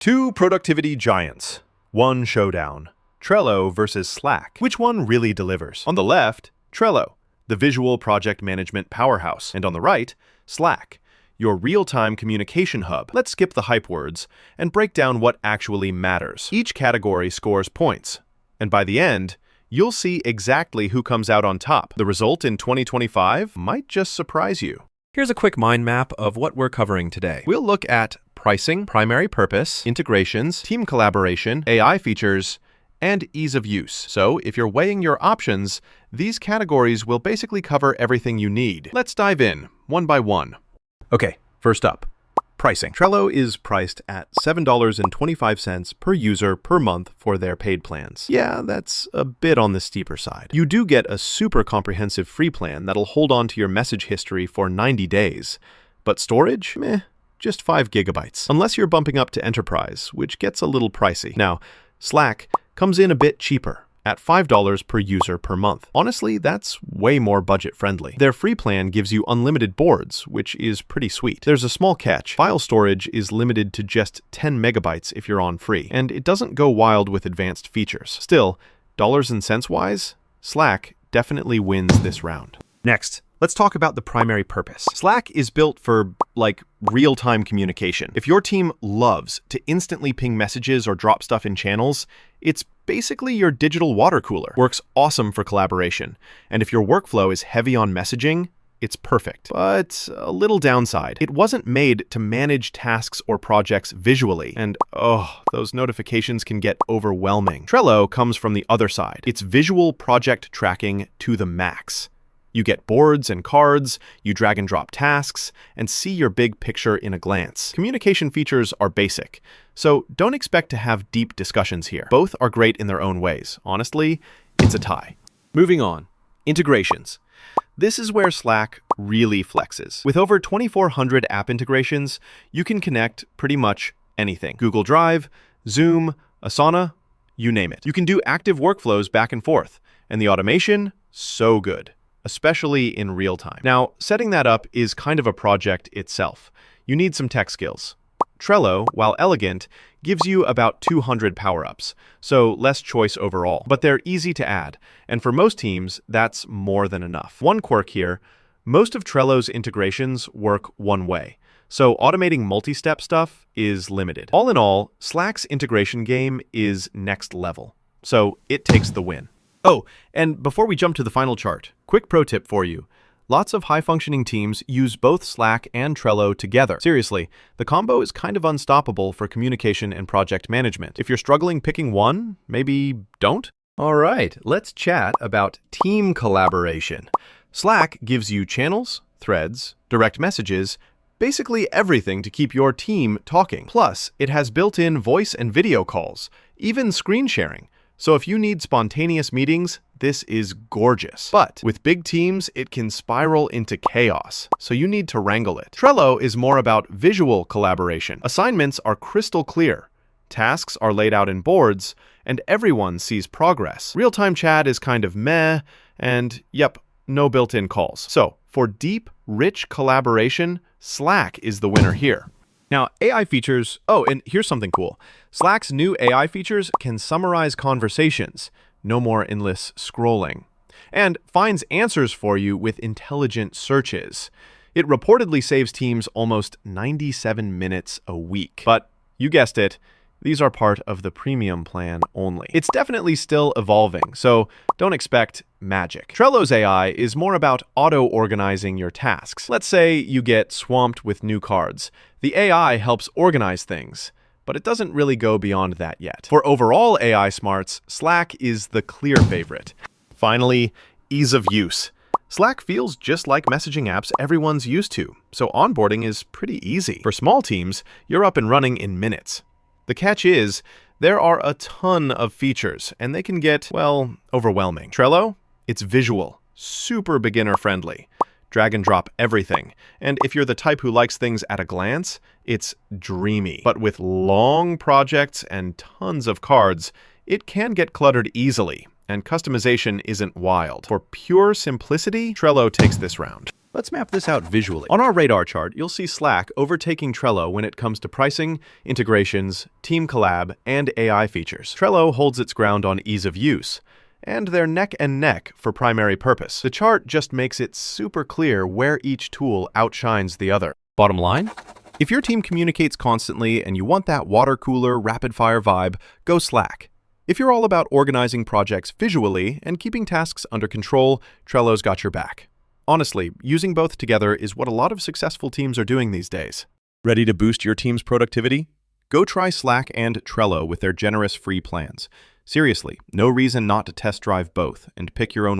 Two productivity giants, one showdown. Trello versus Slack. Which one really delivers? On the left, Trello, the visual project management powerhouse. And on the right, Slack, your real-time communication hub. Let's skip the hype words and break down what actually matters. Each category scores points, and by the end, you'll see exactly who comes out on top. The result in 2025 might just surprise you. Here's a quick mind map of what we're covering today. We'll look at pricing, primary purpose, integrations, team collaboration, AI features, and ease of use. So if you're weighing your options, these categories will basically cover everything you need. Let's dive in, one by one. Okay, first up, pricing. Trello is priced at $7.25 per user per month for their paid plans. Yeah, that's a bit on the steeper side. You do get a super comprehensive free plan that'll hold on to your message history for 90 days. But storage? Meh, just 5 gigabytes. Unless you're bumping up to Enterprise, which gets a little pricey. Now, Slack comes in a bit cheaper, at $5 per user per month. Honestly, that's way more budget-friendly. Their free plan gives you unlimited boards, which is pretty sweet. There's a small catch. File storage is limited to just 10 megabytes if you're on free, and it doesn't go wild with advanced features. Still, dollars and cents-wise, Slack definitely wins this round. Next, let's talk about the primary purpose. Slack is built for, real-time communication. If your team loves to instantly ping messages or drop stuff in channels, it's basically your digital water cooler. Works awesome for collaboration. And if your workflow is heavy on messaging, it's perfect. But a little downside. It wasn't made to manage tasks or projects visually. And those notifications can get overwhelming. Trello comes from the other side. It's visual project tracking to the max. You get boards and cards, you drag and drop tasks, and see your big picture in a glance. Communication features are basic, so don't expect to have deep discussions here. Both are great in their own ways. Honestly, it's a tie. Moving on, integrations. This is where Slack really flexes. With over 2,400 app integrations, you can connect pretty much anything. Google Drive, Zoom, Asana, you name it. You can do active workflows back and forth, and the automation, so good, especially in real time. Now, setting that up is kind of a project itself. You need some tech skills. Trello, while elegant, gives you about 200 power-ups, so less choice overall. But they're easy to add, and for most teams, that's more than enough. One quirk here, most of Trello's integrations work one way, so automating multi-step stuff is limited. All in all, Slack's integration game is next level, so it takes the win. Oh, and before we jump to the final chart, quick pro tip for you. Lots of high-functioning teams use both Slack and Trello together. Seriously, the combo is kind of unstoppable for communication and project management. If you're struggling picking one, maybe don't? All right, let's chat about team collaboration. Slack gives you channels, threads, direct messages, basically everything to keep your team talking. Plus, it has built-in voice and video calls, even screen sharing. So if you need spontaneous meetings, this is gorgeous. But with big teams, it can spiral into chaos, so you need to wrangle it. Trello is more about visual collaboration. Assignments are crystal clear. Tasks are laid out in boards, and everyone sees progress. Real-time chat is kind of meh, and no built-in calls. So for deep, rich collaboration, Slack is the winner here. Now, AI features, and here's something cool. Slack's new AI features can summarize conversations, no more endless scrolling, and finds answers for you with intelligent searches. It reportedly saves teams almost 97 minutes a week. But you guessed it, these are part of the premium plan only. It's definitely still evolving, so don't expect magic. Trello's AI is more about auto-organizing your tasks. Let's say you get swamped with new cards. The AI helps organize things, but it doesn't really go beyond that yet. For overall AI smarts, Slack is the clear favorite. Finally, ease of use. Slack feels just like messaging apps everyone's used to, so onboarding is pretty easy. For small teams, you're up and running in minutes. The catch is, there are a ton of features, and they can get, overwhelming. Trello? It's visual, super beginner-friendly. Drag and drop everything. And if you're the type who likes things at a glance, it's dreamy. But with long projects and tons of cards, it can get cluttered easily, and customization isn't wild. For pure simplicity, Trello takes this round. Let's map this out visually. On our radar chart, you'll see Slack overtaking Trello when it comes to pricing, integrations, team collab, and AI features. Trello holds its ground on ease of use, and they're neck and neck for primary purpose. The chart just makes it super clear where each tool outshines the other. Bottom line? If your team communicates constantly and you want that water cooler, rapid-fire vibe, go Slack. If you're all about organizing projects visually and keeping tasks under control, Trello's got your back. Honestly, using both together is what a lot of successful teams are doing these days. Ready to boost your team's productivity? Go try Slack and Trello with their generous free plans. Seriously, no reason not to test drive both and pick your own